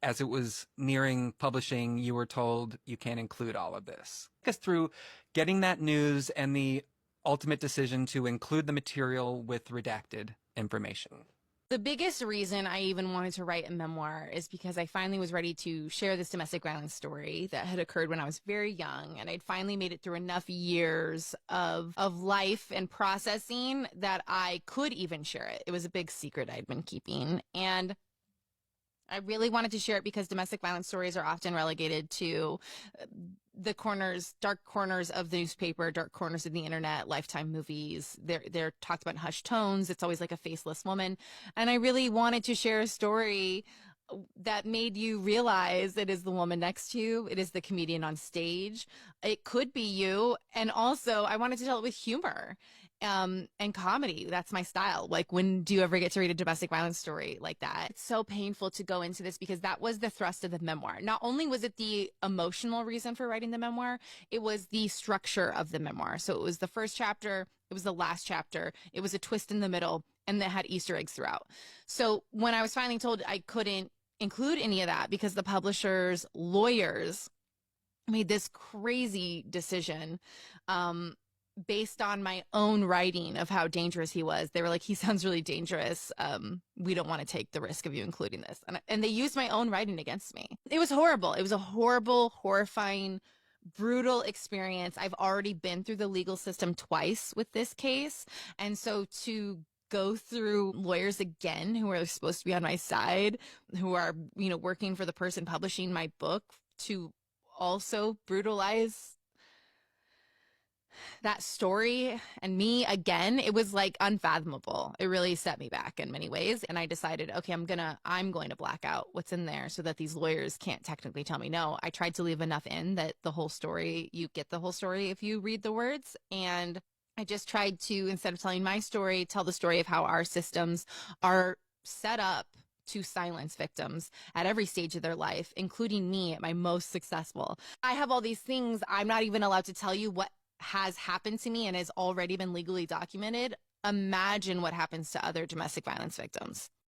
as it was nearing publishing, you were told you can't include all of this. Take us through getting that news and the ultimate decision to include the material with redacted information. The biggest reason I even wanted to write a memoir is because I finally was ready to share this domestic violence story that had occurred when I was very young. And I'd finally made it through enough years of life and processing that I could even share it. It was a big secret I'd been keeping. And I really wanted to share it because domestic violence stories are often relegated to the corners, dark corners of the newspaper, dark corners of the internet, Lifetime movies. They're talked about in hushed tones. It's always like a faceless woman. And I really wanted to share a story that made you realize it is the woman next to you. It is the comedian on stage. It could be you. And also I wanted to tell it with humor. And comedy. That's my style. Like, when do you ever get to read a domestic violence story like that? It's so painful to go into this because that was the thrust of the memoir. Not only was it the emotional reason for writing the memoir, it was the structure of the memoir. So it was the first chapter, it was the last chapter, it was a twist in the middle, and that had Easter eggs throughout. So when I was finally told I couldn't include any of that because the publisher's lawyers made this crazy decision, based on my own writing of how dangerous he was. They were like, he sounds really dangerous. We don't want to take the risk of you including this. And they used my own writing against me. It was horrible. It was a horrible, horrifying, brutal experience. I've already been through the legal system twice with this case. And so to go through lawyers again who are supposed to be on my side, who are, working for the person publishing my book, to also brutalize that story and me again, it was like unfathomable. It really set me back in many ways. And I decided, okay, I'm going to black out what's in there so that these lawyers can't technically tell me no. I tried to leave enough in that the whole story, you get the whole story if you read the words. And I just tried to, instead of telling my story, tell the story of how our systems are set up to silence victims at every stage of their life, including me at my most successful. I have all these things. I'm not even allowed to tell you what has happened to me and has already been legally documented. Imagine what happens to other domestic violence victims.